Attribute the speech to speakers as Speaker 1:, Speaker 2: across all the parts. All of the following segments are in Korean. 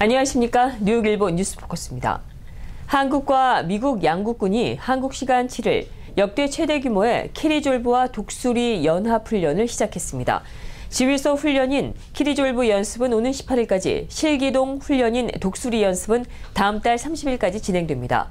Speaker 1: 안녕하십니까. 뉴욕일보 뉴스포커스입니다. 한국과 미국 양국군이 한국 시간 7일 역대 최대 규모의 키리졸브와 독수리 연합훈련을 시작했습니다. 지휘소 훈련인 키리졸브 연습은 오는 18일까지, 실기동 훈련인 독수리 연습은 다음 달 30일까지 진행됩니다.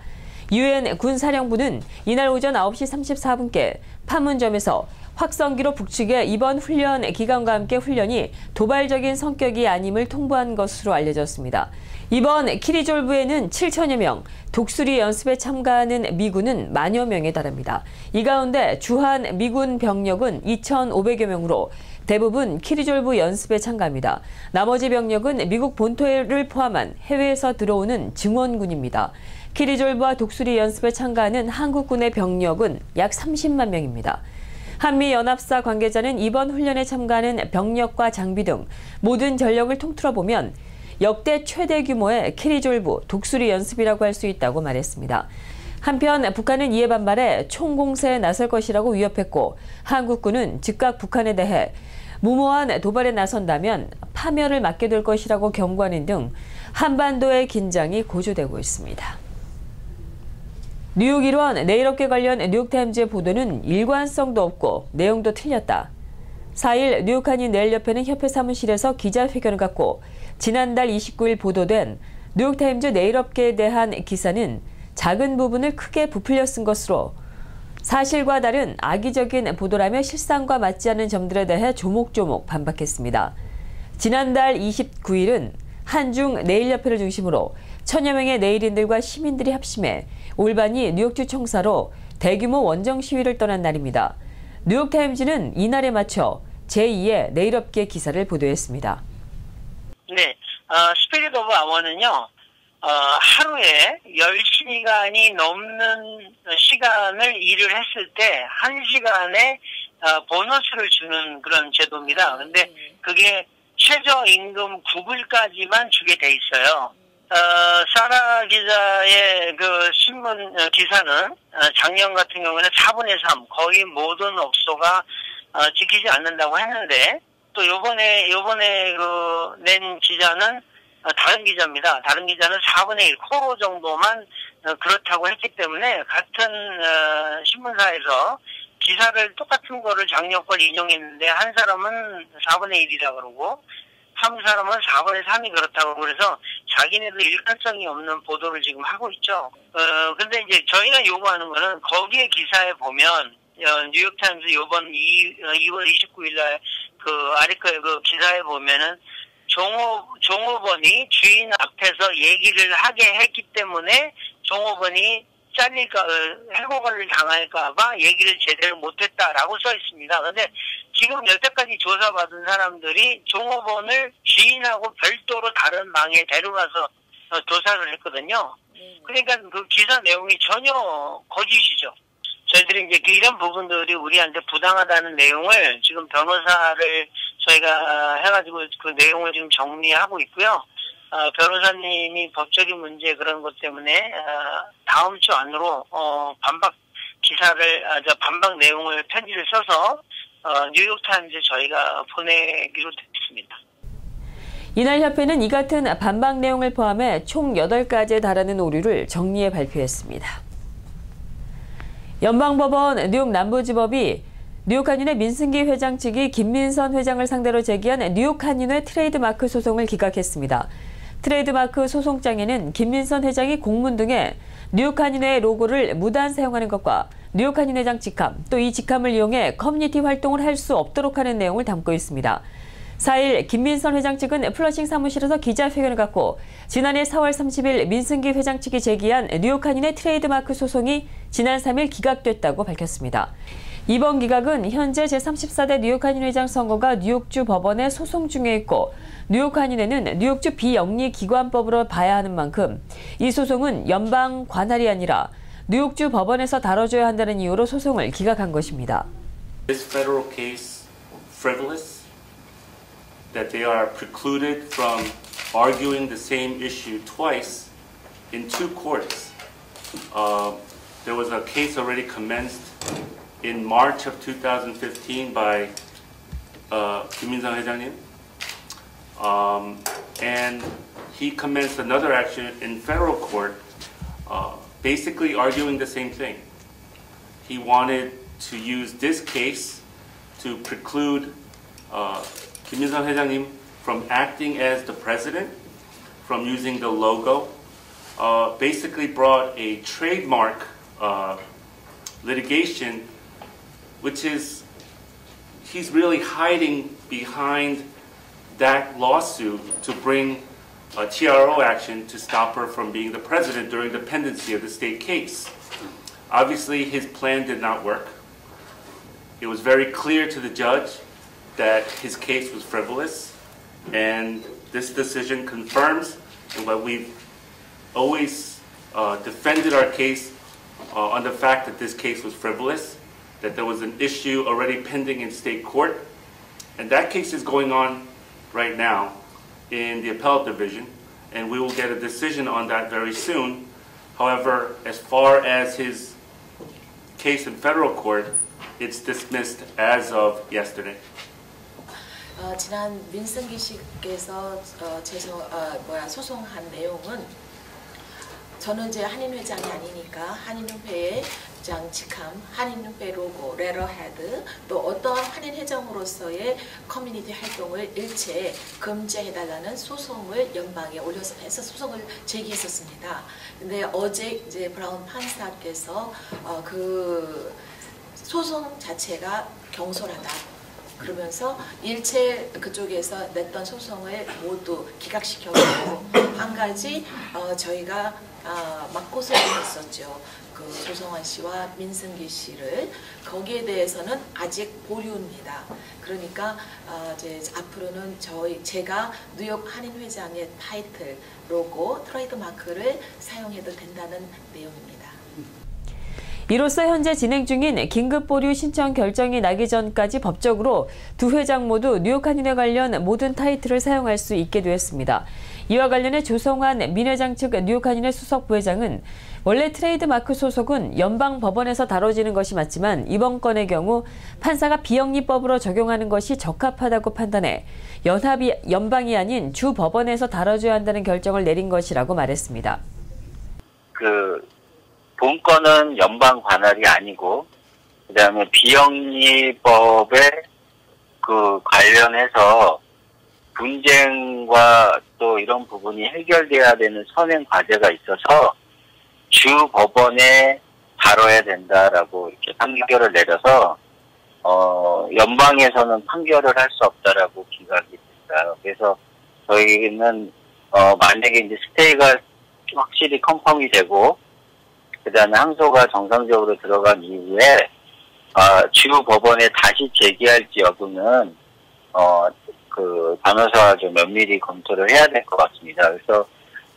Speaker 1: 유엔 군사령부는 이날 오전 9시 34분께 판문점에서 확성기로 북측의 이번 훈련 기간과 함께 훈련이 도발적인 성격이 아님을 통보한 것으로 알려졌습니다. 이번 키리졸브에는 7천여 명, 독수리 연습에 참가하는 미군은 만여 명에 달합니다. 이 가운데 주한 미군 병력은 2,500여 명으로 대부분 키리졸브 연습에 참가합니다. 나머지 병력은 미국 본토를 포함한 해외에서 들어오는 증원군입니다. 키리졸브와 독수리 연습에 참가하는 한국군의 병력은 약 30만 명입니다. 한미연합사 관계자는 이번 훈련에 참가하는 병력과 장비 등 모든 전력을 통틀어 보면 역대 최대 규모의 키리졸브, 독수리 연습이라고 할 수 있다고 말했습니다. 한편 북한은 이에 반발해 총공세에 나설 것이라고 위협했고, 한국군은 즉각 북한에 대해 무모한 도발에 나선다면 파멸을 맞게 될 것이라고 경고하는 등 한반도의 긴장이 고조되고 있습니다. 뉴욕 일원 내일업계 관련 뉴욕타임즈의 보도는 일관성도 없고 내용도 틀렸다. 4일 뉴욕 한인 내일협회는 협회 사무실에서 기자회견을 갖고 지난달 29일 보도된 뉴욕타임즈 내일업계에 대한 기사는 작은 부분을 크게 부풀려 쓴 것으로 사실과 다른 악의적인 보도라며 실상과 맞지 않는 점들에 대해 조목조목 반박했습니다. 지난달 29일은 한중 내일협회를 중심으로 천여 명의 내일인들과 시민들이 합심해 올바니 뉴욕주 청사로 대규모 원정 시위를 떠난 날입니다. 뉴욕타임즈는 이날에 맞춰 제2의 내일업계 기사를 보도했습니다.
Speaker 2: 네, 스피릿 오브 아워는요, 하루에 10시간이 넘는 시간을 일을 했을 때 1시간에 보너스를 주는 그런 제도입니다. 근데 그게 최저임금 9불까지만 주게 돼 있어요. 사라 기자의 그 신문 기사는 작년 같은 경우는 4분의 3, 거의 모든 업소가 지키지 않는다고 했는데, 또 요번에 그 낸 기자는 다른 기자입니다. 다른 기자는 4분의 1, 코로 정도만 그렇다고 했기 때문에 같은 신문사에서 기사를 똑같은 거를 작년 걸 인용했는데 한 사람은 4분의 1이라 그러고 한 사람은 4분의 3이 그렇다고 그래서 자기네들 일관성이 없는 보도를 지금 하고 있죠. 근데 이제 저희가 요구하는 거는 거기에 기사에 보면 뉴욕타임즈 요번 2월 29일 날 그 아리커의 그 기사에 보면은 종업원이 주인 앞에서 얘기를 하게 했기 때문에 종업원이 잘릴까, 해고를 당할까봐 얘기를 제대로 못했다라고 써 있습니다. 근데 지금 여태까지 조사받은 사람들이 종업원을 주인하고 별도로 다른 방에 데려가서 조사를 했거든요. 그러니까 그 기사 내용이 전혀 거짓이죠. 저희들이 이제 이런 부분들이 우리한테 부당하다는 내용을 지금 변호사를 저희가 해가지고 그 내용을 지금 정리하고 있고요. 변호사님이 법적인 문제 그런 것 때문에 다음 주 안으로 반박 반박 내용을 편지를 써서 뉴욕타임즈 저희가 보내기로 됐습니다.
Speaker 1: 이날 협회는 이 같은 반박 내용을 포함해 총 8가지에 달하는 오류를 정리해 발표했습니다. 연방법원 뉴욕 남부지법이 뉴욕 한인회 민승기 회장 측이 김민선 회장을 상대로 제기한 뉴욕 한인회 트레이드마크 소송을 기각했습니다. 트레이드마크 소송장에는 김민선 회장이 공문 등에 뉴욕 한인회의 로고를 무단 사용하는 것과 뉴욕 한인회장 직함, 또 이 직함을 이용해 커뮤니티 활동을 할 수 없도록 하는 내용을 담고 있습니다. 4일 김민선 회장 측은 플러싱 사무실에서 기자회견을 갖고 지난해 4월 30일 민승기 회장 측이 제기한 뉴욕 한인회 트레이드마크 소송이 지난 3일 기각됐다고 밝혔습니다. 이번 기각은 현재 제34대 뉴욕 한인회장 선거가 뉴욕주 법원에 소송 중에 있고, 뉴욕 한인회는 뉴욕주 비영리기관법으로 봐야 하는 만큼 이 소송은 연방 관할이 아니라 뉴욕주 법원에서 다뤄줘야 한다는 이유로 소송을 기각한 것입니다.
Speaker 3: This federal case frivolous, that they are precluded from arguing the same issue twice in two courts. There was a case already commenced in March of 2015 by 김민상 회장님, and he commenced another action in federal court, basically arguing the same thing. He wanted to use this case to preclude 김민선 회장님 from acting as the president, from using the logo, basically brought a trademark litigation, which is, he's really hiding behind that lawsuit to bring a TRO action to stop her from being the president during the pendency of the state case. Obviously, his plan did not work. It was very clear to the judge that his case was frivolous, and this decision confirms what we've always defended our case on the fact that this case was frivolous, that there was an issue already pending in state court, and that case is going on right now in the appellate division, and we will get a decision on that very soon. However, as far as his case in federal court, it's dismissed as of yesterday.
Speaker 4: 지난 민승기 씨께서 소송한 내용은 저는 이제 한인 회장이 아니니까 한인협회의 장 직함, 한인협회 로고, 레터헤드, 또 어떠한 한인 회장으로서의 커뮤니티 활동을 일체 금지해달라는 소송을 연방에 올려서 해서 소송을 제기했었습니다. 근데 어제 이제 브라운 판사께서 그 소송 자체가 경솔하다. 그러면서 일체 그쪽에서 냈던 소송을 모두 기각시켜주고 한 가지 저희가 맞고소를 했었죠. 그 조성환 씨와 민승기 씨를 거기에 대해서는 아직 보류입니다. 그러니까 이제 앞으로는 제가 뉴욕 한인 회장의 타이틀, 로고, 트레이드 마크를 사용해도 된다는 내용입니다.
Speaker 1: 이로써 현재 진행 중인 긴급 보류 신청 결정이 나기 전까지 법적으로 두 회장 모두 뉴욕 한인회 관련 모든 타이틀을 사용할 수 있게 되었습니다. 이와 관련해 조성환 민 회장 측 뉴욕 한인회 수석 부회장은 원래 트레이드마크 소속은 연방 법원에서 다뤄지는 것이 맞지만 이번 건의 경우 판사가 비영리법으로 적용하는 것이 적합하다고 판단해 연방이 아닌 주 법원에서 다뤄줘야 한다는 결정을 내린 것이라고 말했습니다.
Speaker 5: 본건은 연방 관할이 아니고, 그 다음에 비영리법에 관련해서 분쟁과 또 이런 부분이 해결돼야 되는 선행 과제가 있어서 주 법원에 다뤄야 된다라고 이렇게 판결을 내려서, 연방에서는 판결을 할 수 없다라고 기각이 됐어요. 그래서 저희는, 만약에 이제 스테이가 확실히 컨펌이 되고, 그 다음에 항소가 정상적으로 들어간 이후에 주 법원에 다시 제기할지 여부는 변호사와 좀 면밀히 검토를 해야 될 것 같습니다. 그래서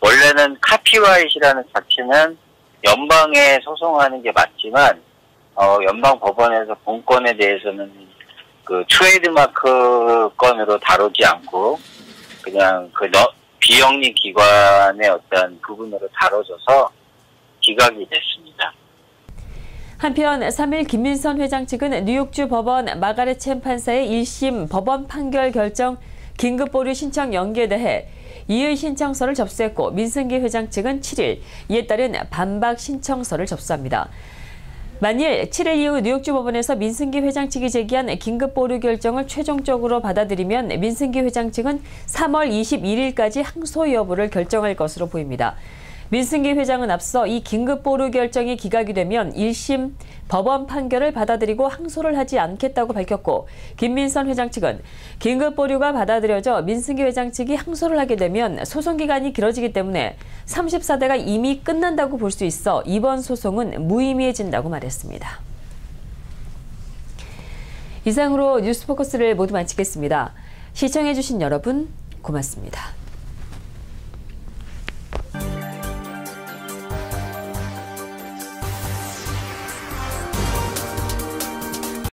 Speaker 5: 원래는 카피라이트라는 자체는 연방에 소송하는 게 맞지만 연방 법원에서 본건에 대해서는 트레이드마크 건으로 다루지 않고 그냥 비영리 기관의 어떤 부분으로 다뤄져서 기각이 됐습니다.
Speaker 1: 한편 3일 김민선 회장 측은 뉴욕주 법원 마가렛 챈 판사의 1심 법원 판결 결정 긴급 보류 신청 연기에 대해 이의 신청서를 접수했고 민승기 회장 측은 7일 이에 따른 반박 신청서를 접수합니다. 만일 7일 이후 뉴욕주 법원에서 민승기 회장 측이 제기한 긴급 보류 결정을 최종적으로 받아들이면 민승기 회장 측은 3월 21일까지 항소 여부를 결정할 것으로 보입니다. 민승기 회장은 앞서 이 긴급 보류 결정이 기각이 되면 1심 법원 판결을 받아들이고 항소를 하지 않겠다고 밝혔고 김민선 회장 측은 긴급 보류가 받아들여져 민승기 회장 측이 항소를 하게 되면 소송 기간이 길어지기 때문에 34대가 이미 끝난다고 볼 수 있어 이번 소송은 무의미해진다고 말했습니다. 이상으로 뉴스포커스를 모두 마치겠습니다. 시청해주신 여러분 고맙습니다.